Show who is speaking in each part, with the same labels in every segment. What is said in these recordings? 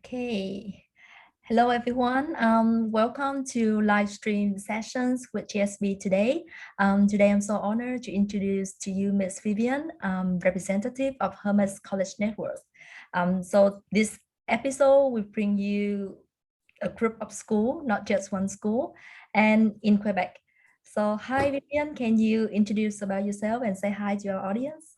Speaker 1: Okay. Hello, everyone. Welcome to live stream sessions with GSB today. Today, I'm so honored to introduce to you Ms. Vivian, representative of Hermes College Network. So this episode will bring you a group of school, not just one school, and in Quebec. So hi, Vivian, can you introduce about yourself and say hi to your audience?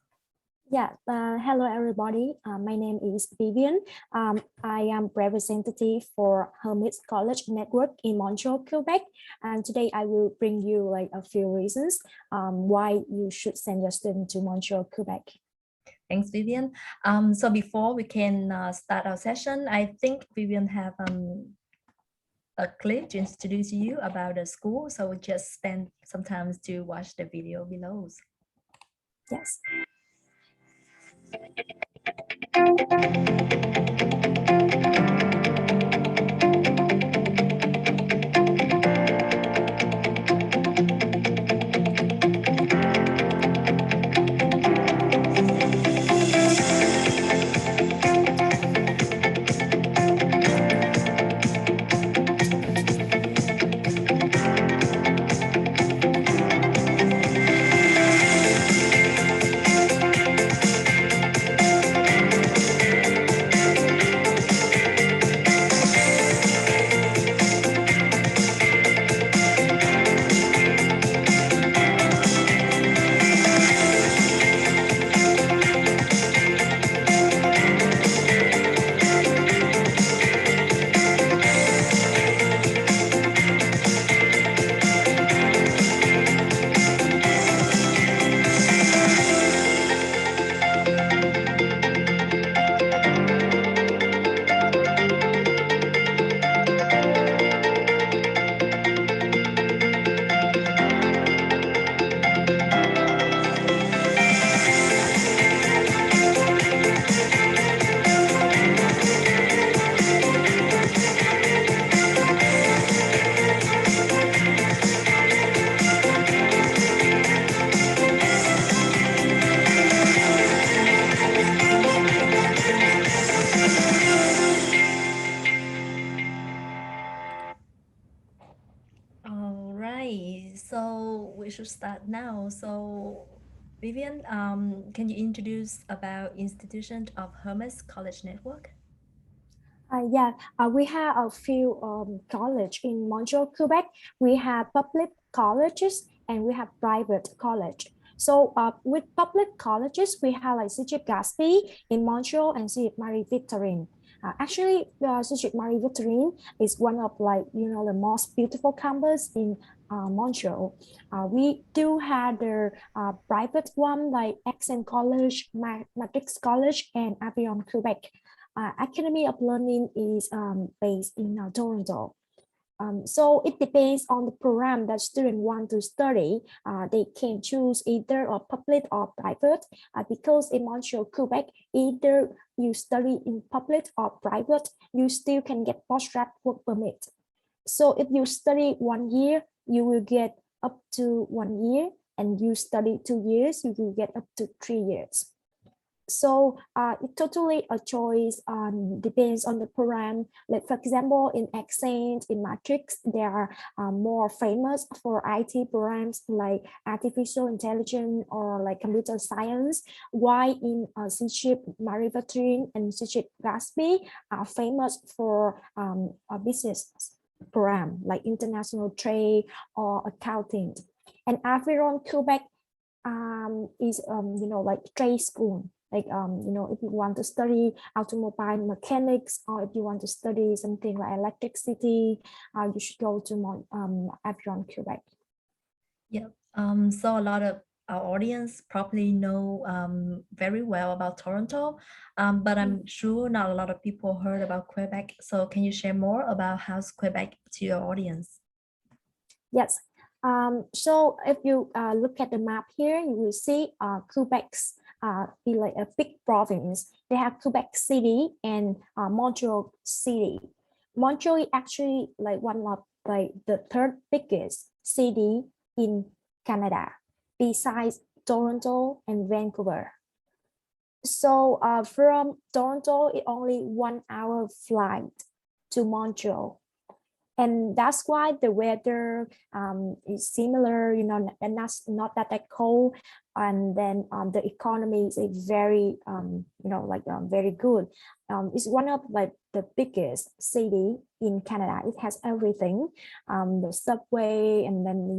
Speaker 2: Hello everybody. My name is Vivian. I am representative for Hermes College Network in Montreal, Quebec. And today I will bring you like a few reasons why you should send your student to Montreal, Quebec.
Speaker 1: Thanks, Vivian. So before we can start our session, I think Vivian have a clip to introduce you about the school. So we just spend some time to watch the video below.
Speaker 2: Yes.
Speaker 1: All right, so we should start now. So Vivian, can you introduce about institution of Hermes College Network?
Speaker 2: We have a few college in Montreal, Quebec. We have public colleges and we have private college. So with public colleges, we have like Cégep Gaspé in Montreal and Cégep Marie-Victorine. Actually, Cégep Marie-Victorine is one of the most beautiful campus in Montreal. We do have the private one like Accent College, Matrix College, and Avion Quebec. Academy of Learning is based in Toronto. So it depends on the program that students want to study. They can choose either a public or private because in Montreal, Quebec, either you study in public or private, you still can get postgrad work permit. So if you study 1 year, you will get up to 1 year, and you study 2 years, you will get up to 3 years. So it's totally a choice, depends on the program. Like for example, in Accent, in Matrix, they are more famous for IT programs like artificial intelligence or like computer science. While in Cégep Marie-Victorine and Cégep Gaspé are famous for a business program like international trade or accounting. And Aviron Quebec is like trade school. Like if you want to study automobile mechanics, or if you want to study something like electricity, you should go to Avion Quebec.
Speaker 1: Yeah. So a lot of our audience probably know very well about Toronto, but I'm sure not a lot of people heard about Quebec. So can you share more about how's Quebec to your audience?
Speaker 2: Yes. So if you look at the map here, you will see Quebec's be like a big province. They have Quebec City and Montreal City. Montreal is actually like one of like the third biggest city in Canada, besides Toronto and Vancouver. So from Toronto, it only 1 hour flight to Montreal. And that's why the weather is similar, and that's not that cold. And then the economy is a very, very good. It's one of like the biggest city in Canada. It has everything, the subway, and then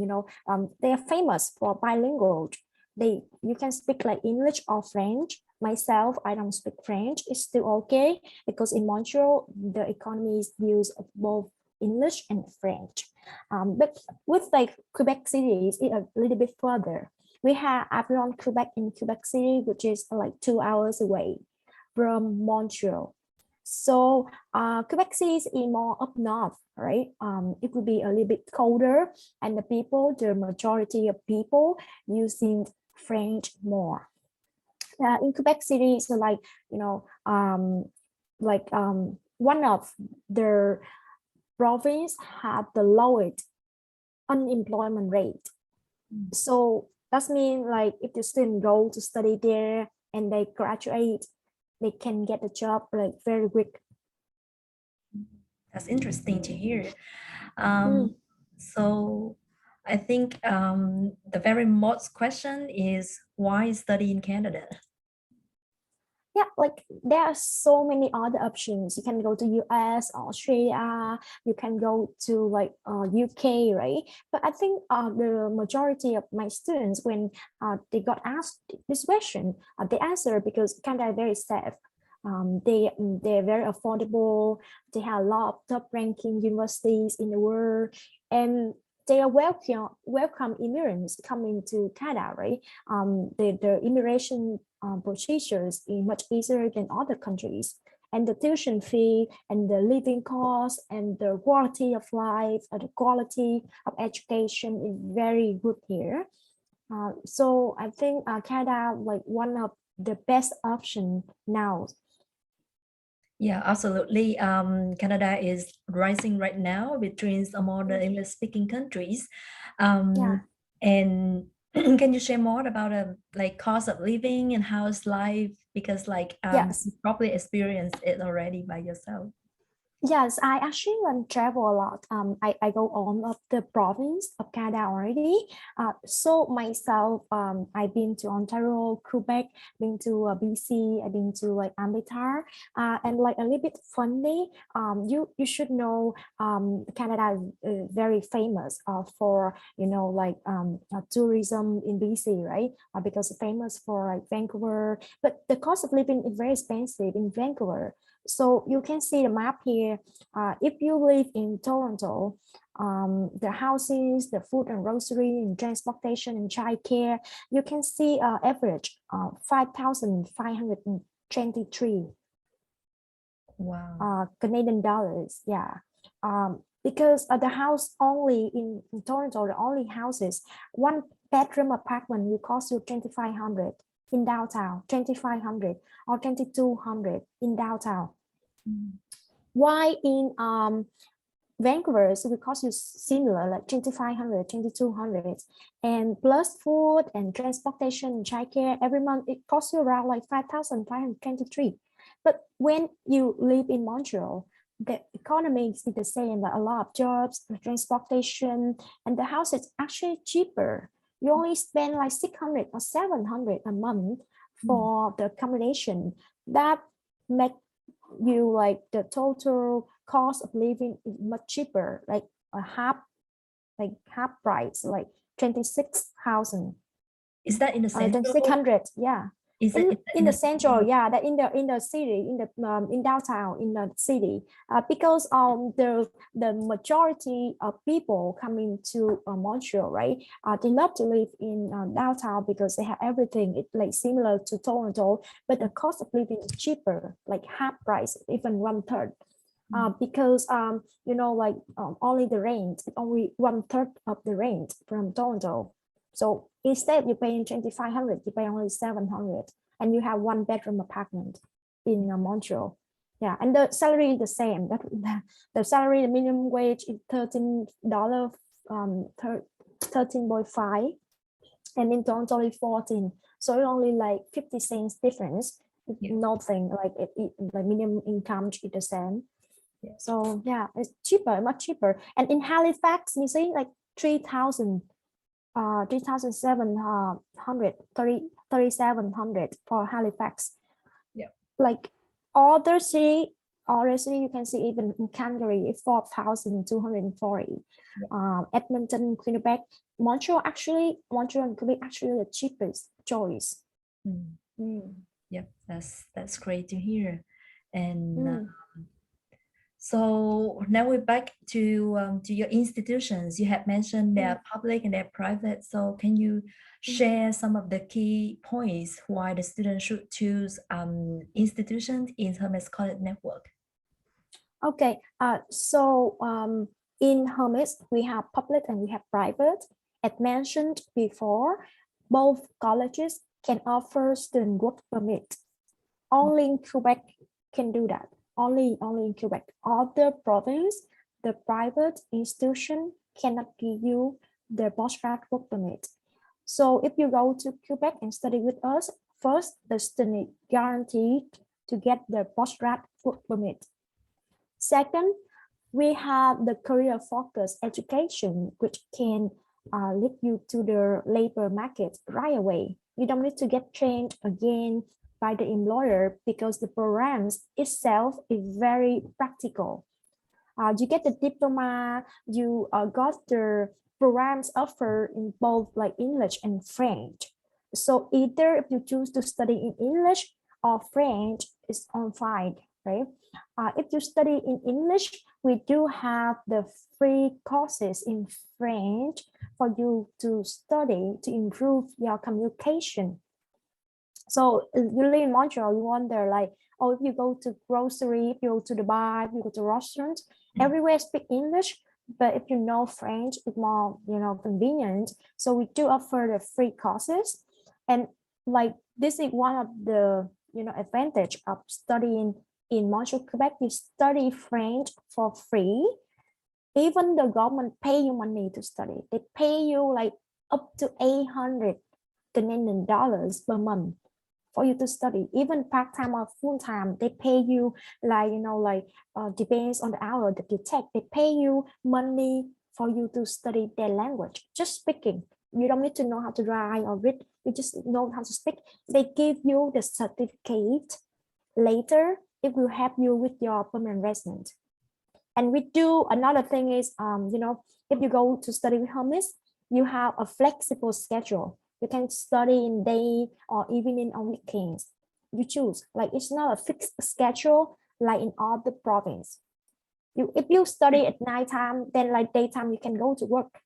Speaker 2: they are famous for bilingual. You can speak like English or French. Myself, I don't speak French. It's still okay because in Montreal, the economy is used of both English and French. But with like Quebec City, it's a little bit further. We have Aviron, Quebec in Quebec City, which is like 2 hours away from Montreal. So Quebec City is in more up north, right? It would be a little bit colder, and the majority of people using French more. In Quebec City, so like one of the province have the lowest unemployment rate. So that means like if the student go to study there and they graduate, they can get a job like very quick.
Speaker 1: That's interesting to hear. Um, so I think the very most question is why study in Canada?
Speaker 2: Yeah, like there are so many other options. You can go to US, Australia, you can go to like UK, right? But I think the majority of my students, when they got asked this question, they answer because Canada is very safe. They're very affordable. They have a lot of top ranking universities in the world, and they are welcome immigrants coming to Canada, right? The immigration procedures is much easier than other countries. And the tuition fee and the living cost and the quality of life or the quality of education is very good here. So I think Canada like one of the best option now.
Speaker 1: Yeah, absolutely. Canada is rising right now between among the English-speaking countries.
Speaker 2: Yeah.
Speaker 1: And can you share more about like cost of living and how's life? Because like
Speaker 2: Yes.
Speaker 1: you probably experienced it already by yourself.
Speaker 2: Yes, I actually travel a lot. I go on of the province of Canada already. So myself, I've been to Ontario, Quebec, been to BC, I've been to like Alberta, and like a little bit funny. You should know, Canada is very famous for tourism in BC, right? Because famous for like Vancouver, but the cost of living is very expensive in Vancouver. So you can see the map here. If you live in Toronto, the houses, the food and grocery, and transportation and childcare, you can see average 5,523
Speaker 1: Wow.
Speaker 2: Canadian dollars. Yeah. Because the house only in Toronto, the only houses, one bedroom apartment will cost you 2,500 in downtown, 2,500 or 2,200 in downtown. Why in Vancouver, so it costs you similar, like 2,500, 2,200, and plus food and transportation and childcare every month, it costs you around like 5,523. But when you live in Montreal, the economy is the same, like a lot of jobs, transportation, and the house is actually cheaper. You only spend like 600 or 700 a month for the accommodation. That make you like the total cost of living is much cheaper, like a half price, like 26,000,
Speaker 1: Is that in the central?
Speaker 2: 2,600. Yeah,
Speaker 1: Is it, is that
Speaker 2: in
Speaker 1: in
Speaker 2: the
Speaker 1: the
Speaker 2: central,
Speaker 1: central?
Speaker 2: yeah, that in the city, in downtown, in the city, because the majority of people coming to Montreal, right? They love to live in downtown because they have everything. It's like similar to Toronto, but the cost of living is cheaper, like half price, even one third. Because only the rent, only one third of the rent from Toronto. So instead you pay 2,500, you pay only 700, and you have one bedroom apartment in Montreal. Yeah, and the salary is the same. The salary, the minimum wage is $13, 13.5, and in Toronto only 14. So it's only like 50 cents difference.
Speaker 1: Yeah.
Speaker 2: Nothing like like minimum income is the same.
Speaker 1: Yeah.
Speaker 2: So yeah, it's cheaper, much cheaper. And in Halifax, you see like 3,000, 3,700 for Halifax.
Speaker 1: Yeah.
Speaker 2: Like other city you can see even in Calgary, it's 4,240.
Speaker 1: Yeah.
Speaker 2: Edmonton, Quebec, Montreal and Quebec actually the cheapest choice.
Speaker 1: Mm.
Speaker 2: Mm.
Speaker 1: Yeah, that's great to hear. And
Speaker 2: Mm.
Speaker 1: so now we're back to your institutions. You have mentioned
Speaker 2: Mm.
Speaker 1: they're public and they're private. So can you
Speaker 2: Mm.
Speaker 1: share some of the key points why the student should choose institutions in Hermes College network?
Speaker 2: Okay, in Hermes, we have public and we have private. As mentioned before, both colleges can offer student work permit. Only in Quebec can do that. Only in Quebec. Other province, the private institution cannot give you the postgrad work permit. So if you go to Quebec and study with us, first the student guaranteed to get the postgrad work permit. Second, we have the career focused education, which can lead you to the labor market right away. You don't need to get trained again by the employer because the programs itself is very practical. You get the diploma, you got the programs offered in both like English and French. So either if you choose to study in English or French, is on fine, right? If you study in English, we do have the free courses in French for you to study to improve your communication. So you live in Montreal, you wonder like, oh, if you go to grocery, if you go to the bar, if you go to restaurant, everywhere speak English. But if you know French, it's more, convenient. So we do offer the free courses. And like this is one of the, advantage of studying in Montreal, Quebec. You study French for free. Even the government pay you money to study. They pay you like up to 800 Canadian dollars per month for you to study. Even part-time or full-time, they pay you like, depends on the hour that you take. They pay you money for you to study their language, just speaking. You don't need to know how to write or read. You just know how to speak. They give you the certificate later. It will help you with your permanent residence. And we do another thing is, if you go to study with Hermes, you have a flexible schedule. You can study in day or evening on weekends. You choose. Like it's not a fixed schedule like in other province. If you study at nighttime, then like daytime you can go to work.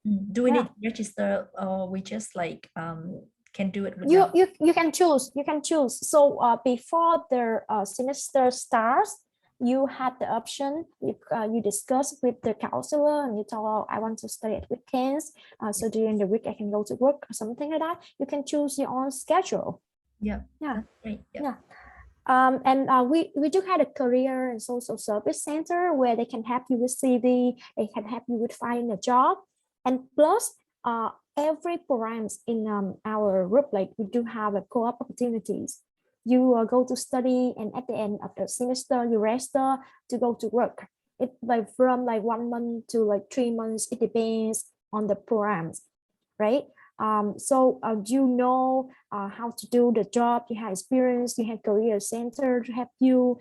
Speaker 1: Do we need
Speaker 2: Yeah.
Speaker 1: to register or we just like can do it
Speaker 2: You
Speaker 1: without?
Speaker 2: you you can choose. You can choose. So before the semester starts, you had the option. You discuss with the counselor and you tell, oh, I want to study at weekends. So during the week I can go to work or something like that. You can choose your own schedule.
Speaker 1: Yeah,
Speaker 2: Yeah,
Speaker 1: that's great. Yeah.
Speaker 2: yeah. And we do have a career and social service center where they can help you with CV, they can help you with finding a job, and plus every programs in our group, like we do have a co-op opportunities. You go to study, and at the end of the semester, you register to go to work. It like from like 1 month to like 3 months. It depends on the programs, right? So you know how to do the job, you have experience, you have career center to help you.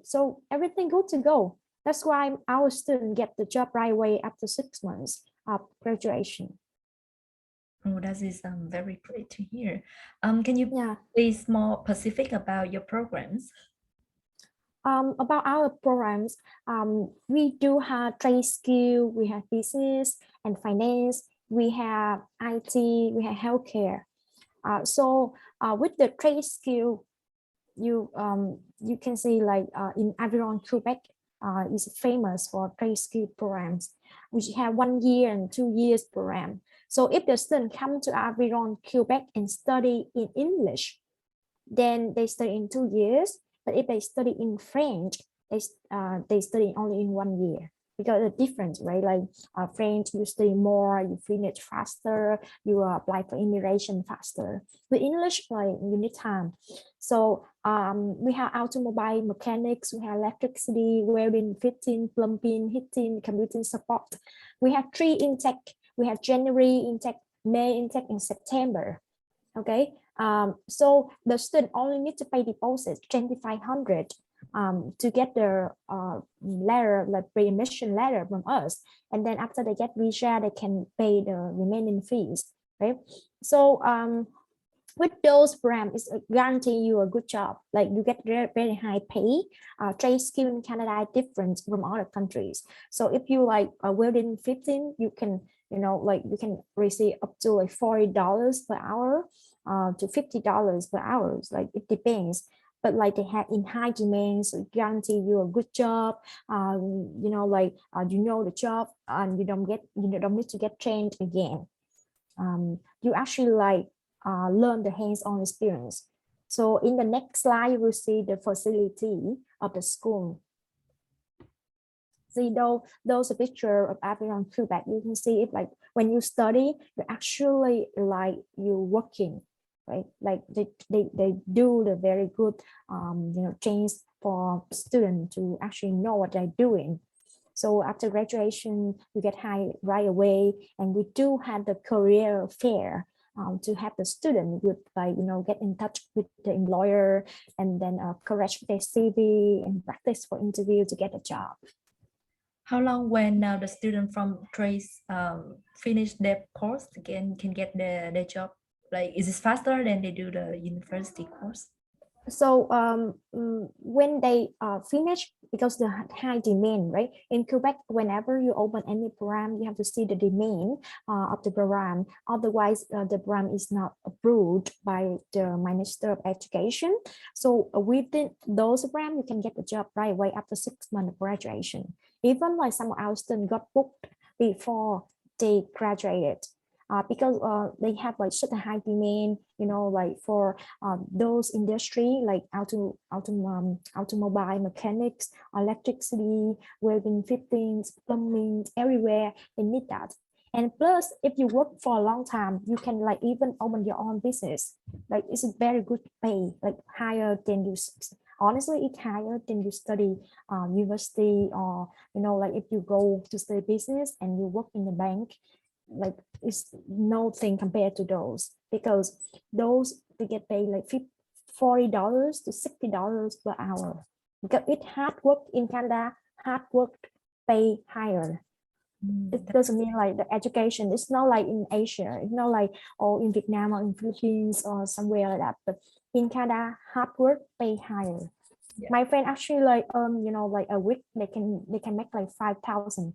Speaker 2: So everything good to go. That's why our students get the job right away after 6 months of graduation.
Speaker 1: Oh, that is very great to hear. Can you
Speaker 2: Yeah.
Speaker 1: please more specific about your programs?
Speaker 2: About our programs, we do have trade skill, we have business and finance, we have IT, we have healthcare. With the trade skill, you can see like in Aviron, Quebec, is famous for trade skill programs, which have 1 year and 2 years program. So if the student come to Aviron, Quebec and study in English, then they study in 2 years. But if they study in French, they study only in 1 year. because the difference, right? Like French, you study more, you finish faster, you apply for immigration faster. With English, like you need time. So we have automobile mechanics, we have electricity, welding, fitting, plumbing, heating, computing support. We have 3 intake. We have January intake, May intake, and September. Okay, so the student only need to pay deposit 2,500 to get the letter, like pre-admission letter from us, and then after they get visa, they can pay the remaining fees, right? So with those programs, it's guarantee you a good job. Like you get very high pay. Trade skill in Canada is different from other countries. So if you like within 15, you can, you know, like you can receive up to like $40 per hour to $50 per hour. Like it depends. But like they have in high demand, so guarantee you a good job. You know, like you know the job, and you don't need to get trained again. You actually like learn the hands-on experience. So in the next slide, you will see the facility of the school. See those a picture of Avion Quebec. You can see it like when you study, you actually like you working, right? Like they do the very good you know things for students to actually know what they're doing. So after graduation, you get hired right away, and we do have the career fair to have the student with like, you know, get in touch with the employer, and then correct their CV and practice for interview to get a job.
Speaker 1: How long when the student from trades finish their course again can get the job? Like, is it faster than they do the university course?
Speaker 2: So when they finish, because the high demand, right? In Quebec, whenever you open any program, you have to see the demand of the program. Otherwise, the program is not approved by the Minister of Education. So within those programs, you can get the job right away after 6 months of graduation. Even like some of our students got booked before they graduated. Because they have like such a high demand, you know, like for those industry like automobile mechanics, electricity, welding, fittings, plumbing, everywhere they need that. And plus, if you work for a long time, you can like even open your own business. Like it's a very good pay, like higher than you. Honestly, it's higher than you study university, or you know, like if you go to study business and you work in the bank, like it's nothing compared to those, because those they get paid like $40 to $60 per hour, because it hard work in Canada, hard work pay higher. It doesn't mean like the education, it's not like in Asia, it's not like in Vietnam or in Philippines or somewhere like that, but in Canada hard work pay higher. Yeah. My friend actually like you know, like a week they can make like 5,000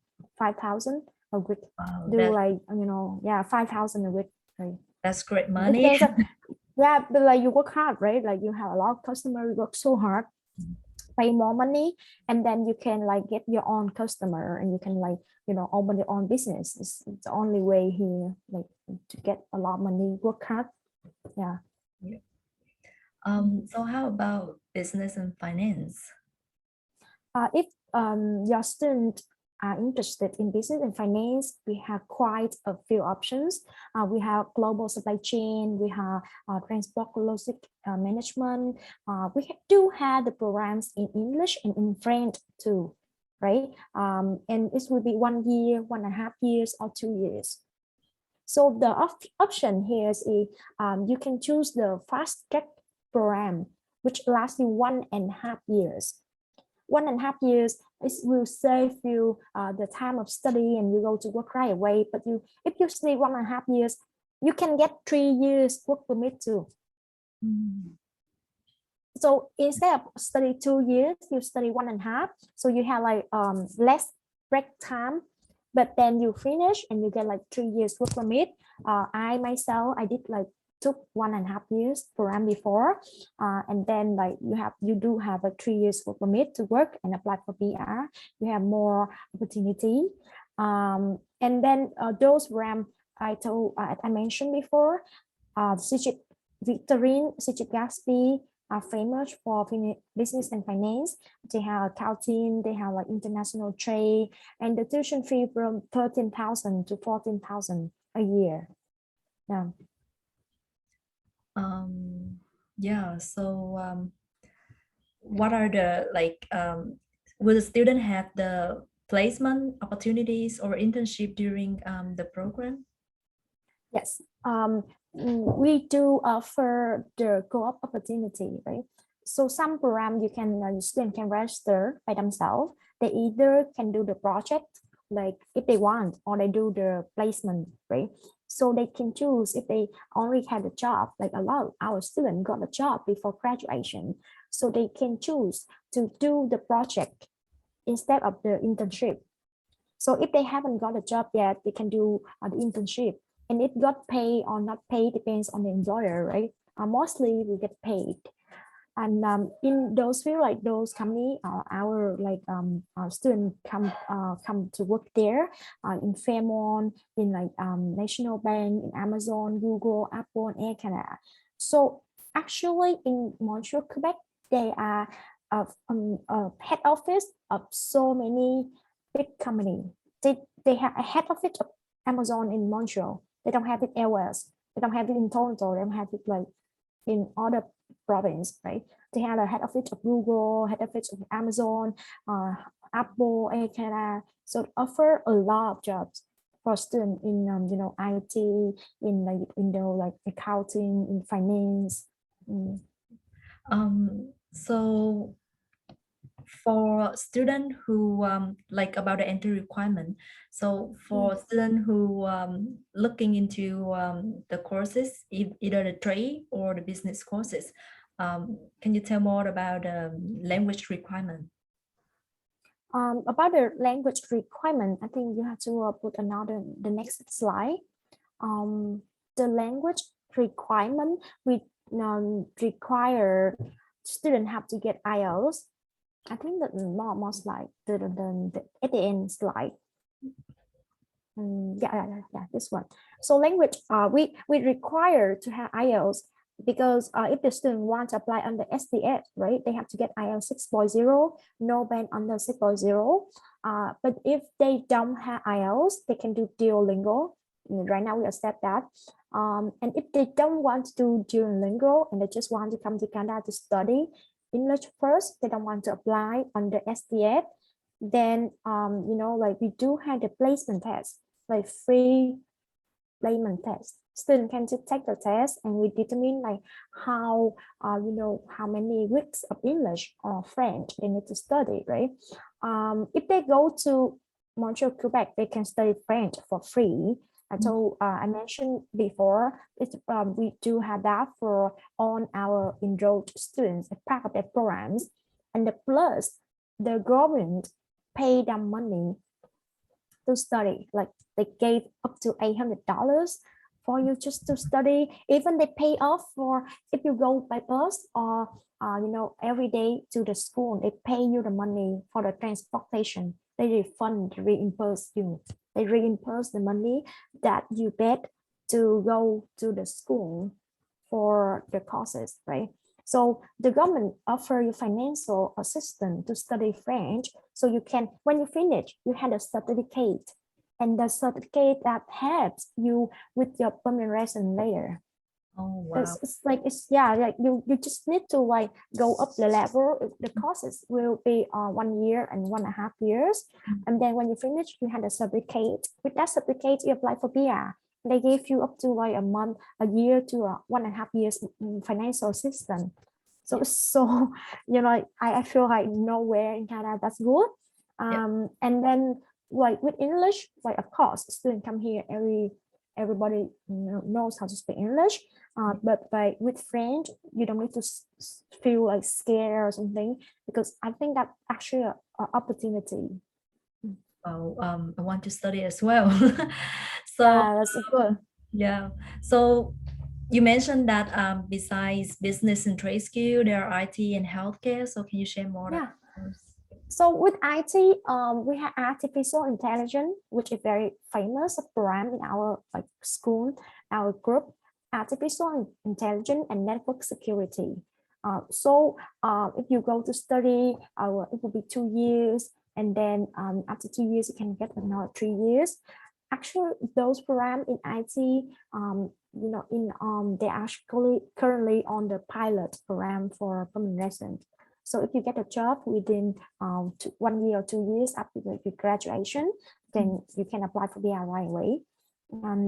Speaker 2: a week. Wow, do like, you know, yeah, 5,000 a week, right?
Speaker 1: That's great money.
Speaker 2: Yeah, but like you work hard, right? Like you have a lot of customers, you work so hard, pay more money, and then you can like get your own customer, and you can like, you know, open your own business. It's the only way here, like to get a lot of money, work hard. Yeah.
Speaker 1: So how about business and finance?
Speaker 2: If your student are interested in business and finance, we have quite a few options. We have global supply chain, we have transport logistic management. We do have the programs in English and in French too, right? And this will be 1 year, 1.5 years, or 2 years. So the option here is you can choose the fast track program, which lasts you 1.5 years. 1.5 years, it will save you the time of study, and you go to work right away. But if you stay 1.5 years, you can get 3 years work permit too. So instead of study 2 years, you study 1.5. So you have like less break time, but then you finish and you get like 3 years work permit. I myself, I did like took 1.5 years program before, and then like you do have a 3 years work permit to work and apply for PR. You have more opportunity, and then those program I mentioned before, Victorine, Gatsby, are famous for business and finance. They have accounting, they have like international trade, and the tuition fee from 13,000 to 14,000 a year. Yeah.
Speaker 1: Yeah. So what are the will the student have the placement opportunities or internship during the program?
Speaker 2: Yes, we do offer the co-op opportunity, right? So some program you can student can register by themselves. They either can do the project like if they want, or they do the placement, right? So they can choose if they already had a job. Like a lot of our students got a job before graduation, so they can choose to do the project instead of the internship. So if they haven't got a job yet, they can do the internship, and it got paid or not paid depends on the employer, right? Mostly we get paid, and in those field like those company, our student come to work there, in Fairmont, in like National Bank, in Amazon, Google, Apple, and Air Canada. So actually in Montreal, Quebec, they are a head office of so many big company. They have a head office of Amazon in Montreal. They don't have it elsewhere. They don't have it in Toronto. They don't have it like in other province, right? They have a head office of Google, head office of Amazon, Apple, Air Canada. So offer a lot of jobs for students in IT, in like like accounting, in finance.
Speaker 1: So for student who like about the entry requirement, so for student who looking into the courses, either the trade or the business courses, can you tell more about language requirement?
Speaker 2: About the language requirement, I think you have to put the next slide. The language requirement, we require student have to get IELTS. I think that more slide, the at the end slide. Yeah, this one. So language, we require to have IELTS because if the student wants to apply under SDF, right, they have to get IELTS 6.0, no band under 6.0. But if they don't have IELTS, they can do Duolingo. Right now we accept that. And if they don't want to do Duolingo and they just want to come to Canada to study English first, they don't want to apply under SDF, then like we do have the placement test, like free placement test. Student can just take the test and we determine like how how many weeks of English or French they need to study, right? If they go to Montreal, Quebec, they can study French for free. And so I mentioned before, we do have that for all our enrolled students as part of their programs. And the plus, the government pay them money to study. Like they gave up to $800 for you just to study. Even they pay off for if you go by bus or every day to the school, they pay you the money for the transportation. They refund, reimburse you. They reimburse the money that you paid to go to the school for the courses, right? So the government offer you financial assistance to study French. So you can, when you finish, you have a certificate, and the certificate that helps you with your permanent residence later.
Speaker 1: Oh wow.
Speaker 2: It's like like you just need to like go up the level. The courses will be 1 year and 1.5 years, and then when you finish, you have a certificate. With that certificate, you apply for PR. They give you up to like a month, a year to 1.5 years financial assistance. So I feel like nowhere in Canada that's good.
Speaker 1: Yeah.
Speaker 2: And then like with English, like of course students come here, everybody knows how to speak English. But like with French, you don't need to feel like scared or something, because I think that actually an opportunity.
Speaker 1: Oh, I want to study as well. So
Speaker 2: Yeah, that's good.
Speaker 1: yeah. So you mentioned that besides business and trade skill, there are IT and healthcare. So can you share more about
Speaker 2: Yeah.
Speaker 1: those?
Speaker 2: So with IT, we have artificial intelligence, which is very famous program in our like school, our group, artificial intelligence and network security. If you go to study, it will be 2 years, and then after 2 years you can get another 3 years. Actually, those programs in IT, they actually currently on the pilot program for permanent resident. So if you get a job within 1 year or 2 years after the graduation, then you can apply for PR right away.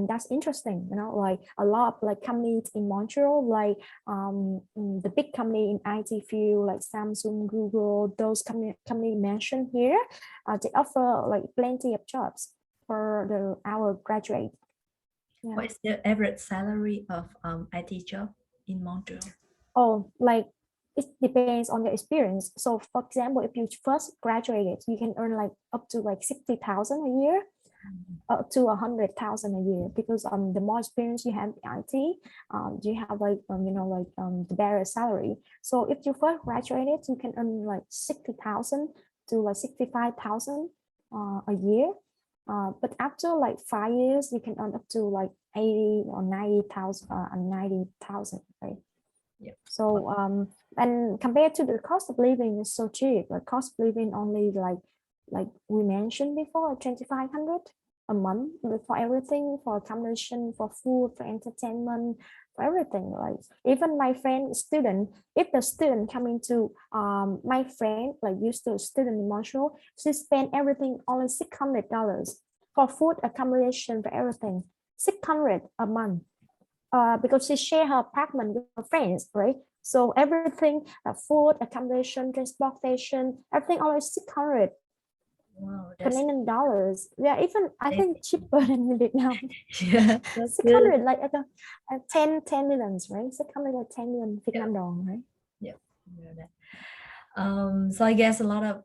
Speaker 2: That's interesting, like a lot of like companies in Montreal, like the big company in IT field, like Samsung, Google, those company mentioned here, they offer like plenty of jobs for our graduate. Yeah.
Speaker 1: What is the average salary of IT job in Montreal?
Speaker 2: Oh, like it depends on your experience. So for example, if you first graduated, you can earn like up to like 60,000 a year, up to 100,000 a year, because the more experience you have in IT, you have like the better salary. So if you first graduated, you can earn like 60,000 to like 65,000 a year. But after like 5 years, you can earn up to like 80 or 90,000 right?
Speaker 1: Yeah.
Speaker 2: So and compared to the cost of living is so cheap. Like cost of living only like we mentioned before, 2,500 a month for everything, for accommodation, for food, for entertainment, for everything. Like even my friend student, if the student coming to my friend like used to student in Montreal, she spent everything only $600 for food, accommodation, for everything. 600 a month. Because she share her apartment with her friends, right? So everything, food, accommodation, transportation, everything always 600
Speaker 1: Wow, that's
Speaker 2: Canadian dollars. Yeah, even I think
Speaker 1: amazing.
Speaker 2: cheaper than Vietnam.
Speaker 1: Yeah, that's good.
Speaker 2: 600, like 10 millions, right? 600 like 10 million
Speaker 1: Yeah,
Speaker 2: Vietnam dong, right?
Speaker 1: yeah. So I guess a lot of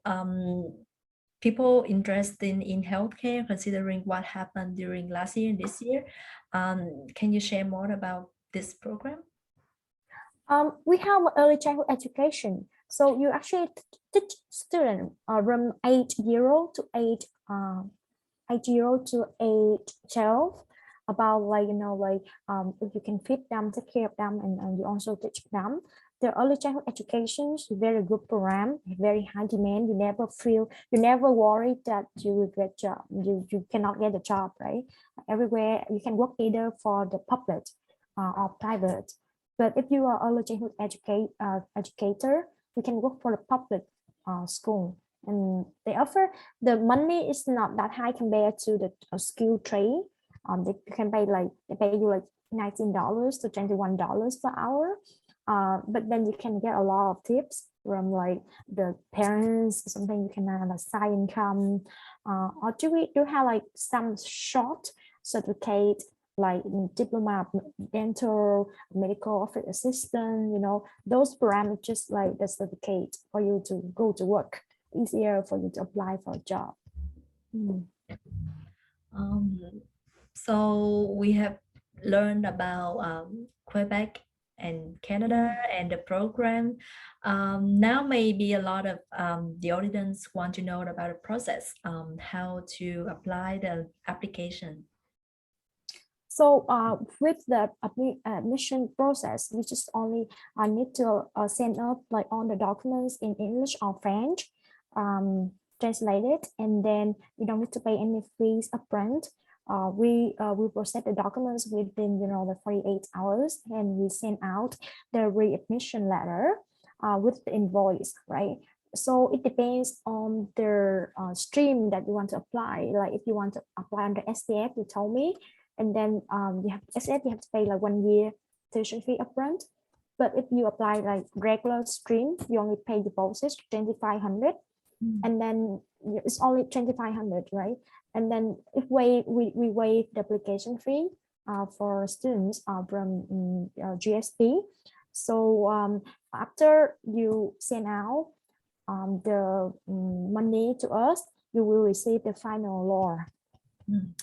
Speaker 1: people interested in healthcare, considering what happened during last year and this year. Can you share more about this program?
Speaker 2: We have early childhood education. So you actually teach students from age 0 to age 12 about like if you can feed them, take care of them, and you also teach them. The early childhood education is a very good program, very high demand. You never worry that you will get job, you cannot get a job, right? Everywhere you can work either for the public or private. But if you are early childhood educator, you can work for the public school, and they offer, the money is not that high compared to the skill trade. They can they pay you like $19 to $21 per hour. But then you can get a lot of tips from like the parents. Something you can have a side income, or do we do have like some short certificate like diploma of dental, medical office assistant. Those parameters like the certificate for you to go to work, easier for you to apply for a job.
Speaker 1: Um, so we have learned about Quebec and Canada and the program. Now maybe a lot of the audience want to know about the process, how to apply the application.
Speaker 2: So with the admission process, we just only need to send up like all the documents in English or French, translated, and then you don't need to pay any fees upfront. We process the documents within the 48 hours, and we send out the readmission letter with the invoice, right? So it depends on the stream that you want to apply. Like if you want to apply under STF, you told me, and then you have STF, you have to pay like 1 year tuition fee upfront. But if you apply like regular stream, you only pay deposit 2,500, and then it's only 2,500, right? And then if we waive the application fee for students from GSP. So after you send out the money to us, you will receive the final law.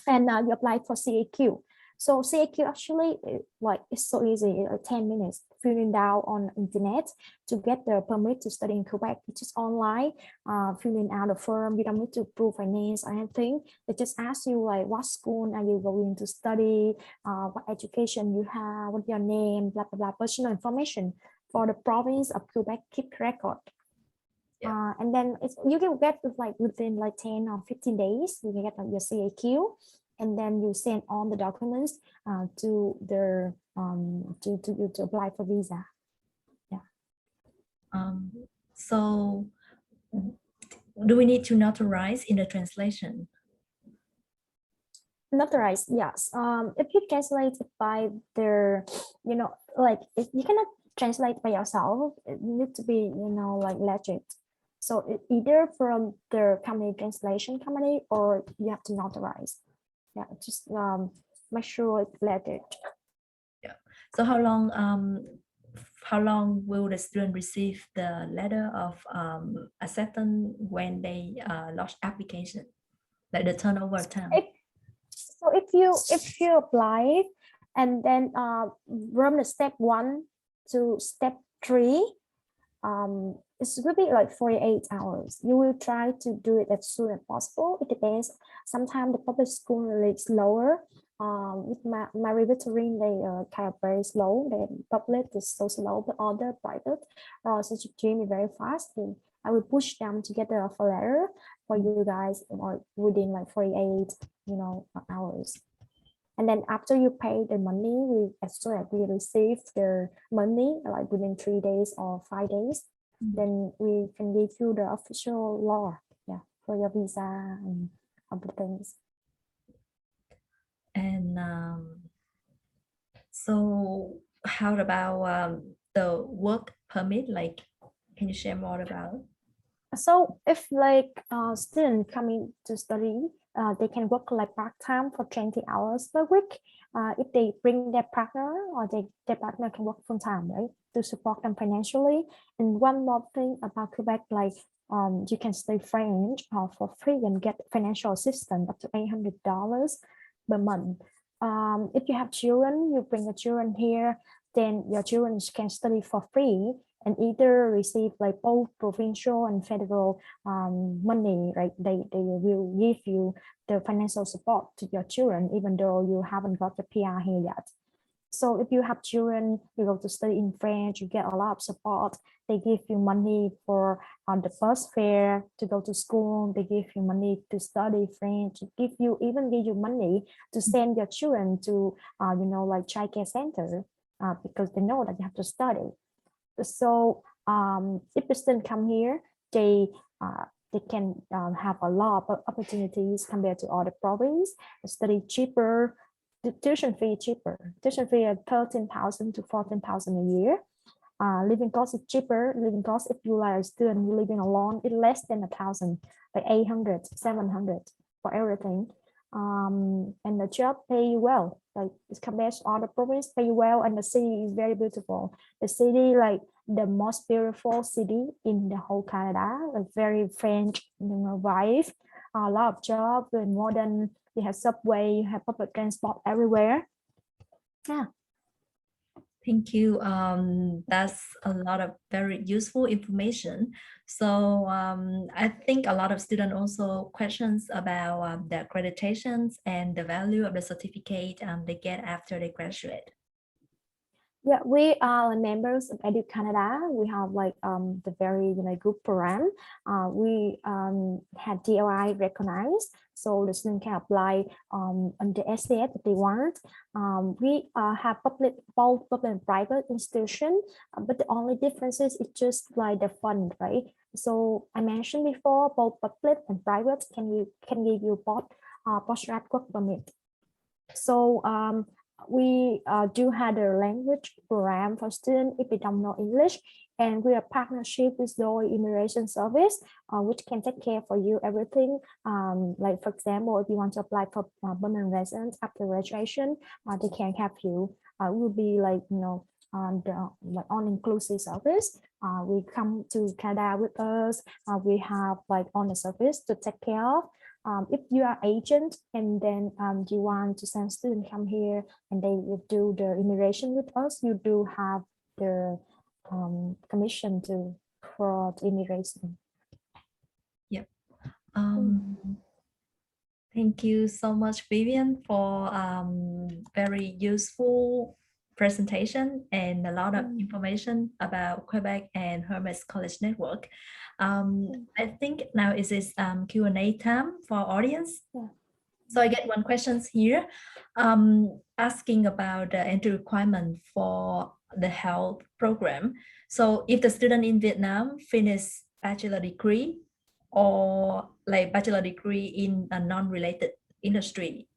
Speaker 2: And you apply for CAQ. So CAQ actually it's so easy, 10 minutes, filling out on internet to get the permit to study in Quebec. It's just online, filling out the form. You don't need to prove finance or anything. They just ask you like what school are you going to study, what education you have, what's your name, blah blah blah, personal information for the province of Quebec keep record.
Speaker 1: Yeah.
Speaker 2: And then you can get like within like 10 or 15 days, you can get your CAQ, and then you send all the documents to the to apply for visa. Yeah.
Speaker 1: So do we need to notarize in the translation?
Speaker 2: Notarized, yes. If you translate it by their, like if you cannot translate by yourself, it needs to be, like legit. So either from the company translation company or you have to notarize. Yeah, just make sure it's legit.
Speaker 1: Yeah. So how long will the student receive the letter of acceptance when they launch application, like the turnover time?
Speaker 2: So if you apply and then from the step 1 to step 3, it will be like 48 hours. You will try to do it as soon as possible. It depends. Sometimes the public school is slower. With my Riverine, they are kind of very slow. The public is so slow, but other private such a dream is very fast. And I will push them to get the offer letter for you guys within like 48, hours. And then after you pay the money, as soon as we receive the money, like within 3 days or 5 days, then we can give you the official law, for your visa and other things.
Speaker 1: And so how about the work permit? Like, can you share more about?
Speaker 2: So if like student coming to study, they can work like part-time for 20 hours per week. If they bring their partner or their partner can work full-time, right? To support them financially. And one more thing about Quebec, like you can study French for free and get financial assistance up to $800 per month. If you have children, you bring your children here, then your children can study for free and either receive like both provincial and federal money, right? They will give you the financial support to your children, even though you haven't got the PR here yet. So if you have children, you go to study in French, you get a lot of support. They give you money for the bus fare to go to school. They give you money to study French. Even give you money to send your children to, like childcare center because they know that you have to study. So if the student come here, they can have a lot of opportunities compared to other province. Study cheaper, the tuition fee cheaper. Tuition fee at 13,000 to 14,000 a year. Living cost is cheaper. Living cost, if you are a student living alone, it's less than 1,000, like 800, 700 for everything. And the job pay well, like it's compared to other province, pay well, and the city is very beautiful. The city, like the most beautiful city in the whole Canada, like very French, vibe. A lot of jobs and modern. You have subway, you have public transport everywhere. Yeah.
Speaker 1: Thank you. That's a lot of very useful information. So I think a lot of students also questions about the accreditations and the value of the certificate they get after they graduate.
Speaker 2: Yeah, we are members of Edu Canada. We have like the very good program. We had DLI recognized, so the student can apply on the SCF that they want. We have both public and private institution, but the only difference is it's just like the fund, right? So I mentioned before, both public and private can give you both postgrad work permit. So we do have a language program for students if they don't know English, and we are partnership with the immigration service, which can take care for you everything. Like for example, if you want to apply for permanent residence after graduation, they can help you. It will be like on the like all-inclusive service. We come to Canada with us. We have like on the service to take care of. If you are agent and then you want to send students come here and they will do the immigration with us, you do have the commission for the immigration.
Speaker 1: Yep. Thank you so much, Vivian, for very useful presentation and a lot of information about Quebec and Hermes College Network. I think now is this Q&A time for our audience.
Speaker 2: Yeah.
Speaker 1: So I get one question here, asking about the entry requirement for the health program. So if the student in Vietnam finish bachelor degree or like bachelor degree in a non-related industry,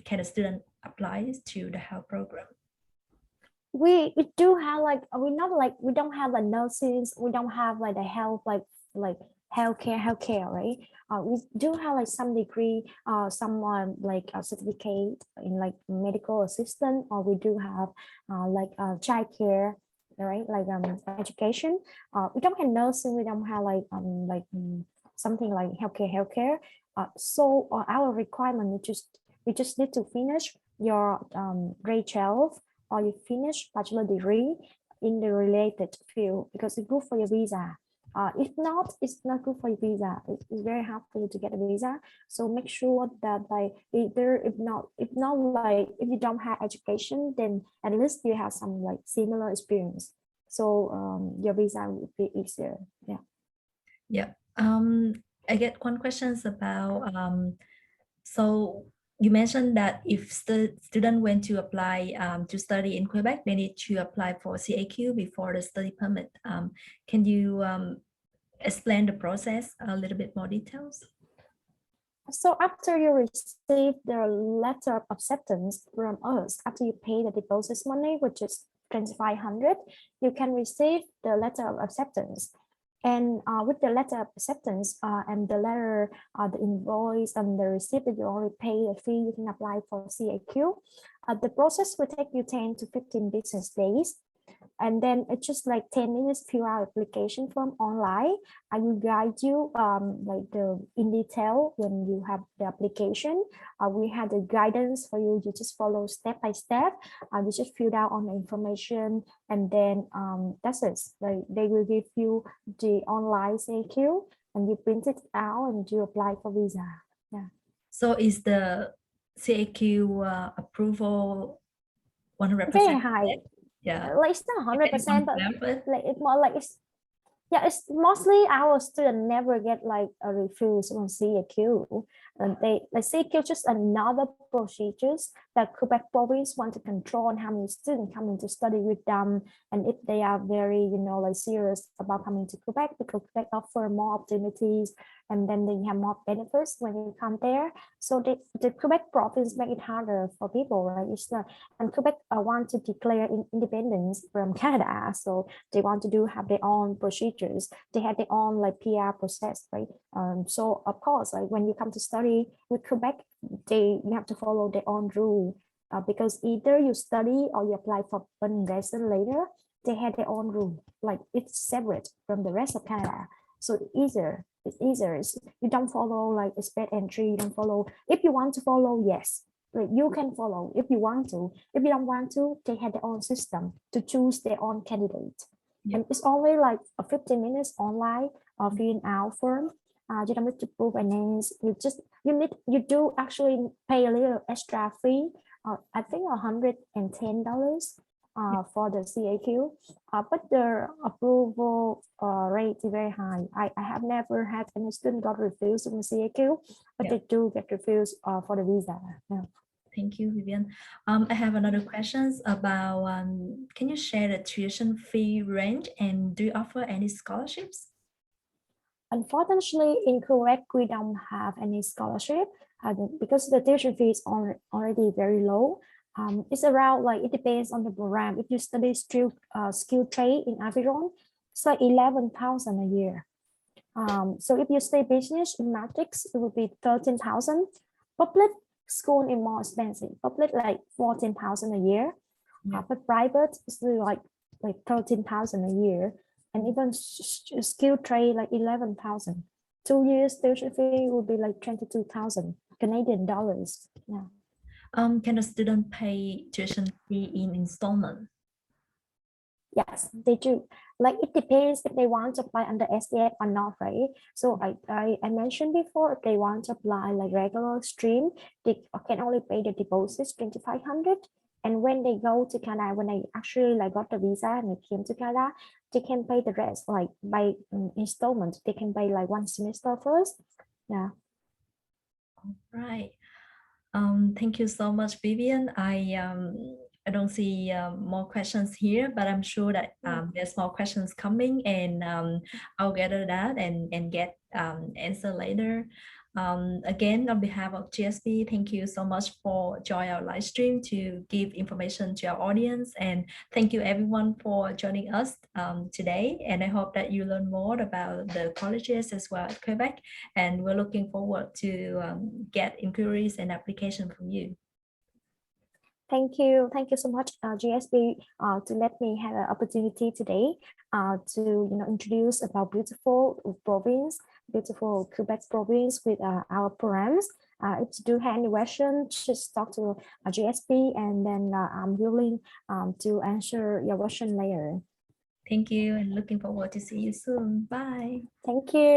Speaker 1: can a student apply to the health program?
Speaker 2: We do have like we don't have like nurses, we don't have like the health like healthcare, right? We do have like some degree, some like a certificate in like medical assistant, or we do have like child care, right? Like education. We don't have nursing, we don't have like something like healthcare. So our requirement we just need to finish your grade 12 or you finish bachelor degree in the related field because it's good for your visa. If not, it's not good for your visa. It's very hard for you to get a visa. So make sure that like either if not like if you don't have education, then at least you have some like similar experience. So your visa will be easier. Yeah.
Speaker 1: Yeah. I get one questions about so you mentioned that if the student went to apply to study in Quebec, they need to apply for CAQ before the study permit. Can you explain the process a little bit more details?
Speaker 2: So after you receive the letter of acceptance from us, after you pay the deposit money, which is 2,500, you can receive the letter of acceptance. And with the letter of acceptance and the letter, the invoice and the receipt that you already pay a fee, you can apply for CAQ. The process will take you 10 to 15 business days. And then it's just like 10 minutes, fill out application form online. I will guide you like in detail when you have the application. We have the guidance for you. You just follow step by step. You just fill out on the information, and then that's it. Like they will give you the online CQ, and you print it out and you apply for visa. Yeah.
Speaker 1: So is the CAQ approval 100%?
Speaker 2: Very high.
Speaker 1: Yeah.
Speaker 2: Like it's not 100%, but like it's more like it's mostly our students never get like a refuse on CAQ, and they like CAQ just another procedures that Quebec province want to control on how many students coming to study with them, and if they are very like serious about coming to Quebec, because Quebec offer more opportunities and then they have more benefits when you come there. So the Quebec province make it harder for people, right? It's not, and Quebec want to declare independence from Canada, so they want to have their own procedures. They have their own like PR process, right? So of course, like when you come to study with Quebec, you have to follow their own rule because either you study or you apply for permanent residence later. They have their own rule, like it's separate from the rest of Canada. So it's easier. You don't follow like a sped entry. You don't follow. If you want to follow, yes, like you can follow if you want to. If you don't want to, they have their own system to choose their own candidate. And it's only like a 15 minutes online or filling out form. You don't need to prove finance. You do actually pay a little extra fee. I think $110 for the CAQ, but the approval rate is very high. I have never had any student got refused on the CAQ, but they do get refused for the visa. Yeah.
Speaker 1: Thank you, Vivian. I have another questions about, can you share the tuition fee range and do you offer any scholarships?
Speaker 2: Unfortunately, in Quebec, we don't have any scholarship because the tuition fee is already very low. It's around like, it depends on the program. If you study skill trade in Aviron, it's like 11,000 a year. So if you study business in matrix, it would be 13,000. Public school is more expensive. Public like 14,000 a year. But private is like 13,000 a year. And even skill trade like 11,000. 2 years tuition fee would be like 22,000 Canadian dollars. Yeah.
Speaker 1: Can a student pay tuition fee in installment?
Speaker 2: Yes, they do. Like it depends if they want to apply under SDF or not, right? So I mentioned before, if they want to apply like regular stream, they can only pay the deposits 2,500, And when they go to Canada, when they actually like got the visa and they came to Canada, they can pay the rest like by installment. They can pay like one semester first. Yeah.
Speaker 1: Right. Thank you so much, Vivian. I don't see more questions here, but I'm sure that there's more questions coming, and I'll gather that and get answer later. Again, on behalf of GSP, thank you so much for joining our live stream to give information to our audience, and thank you everyone for joining us today. And I hope that you learn more about the colleges as well as Quebec, and we're looking forward to get inquiries and application from you.
Speaker 2: Thank you so much, GSB, to let me have an opportunity today to introduce about beautiful province, beautiful Quebec province with our programs. If you do have any question, just talk to GSB, and then I'm willing to answer your question later.
Speaker 1: Thank you, and looking forward to see you soon. Bye.
Speaker 2: Thank you.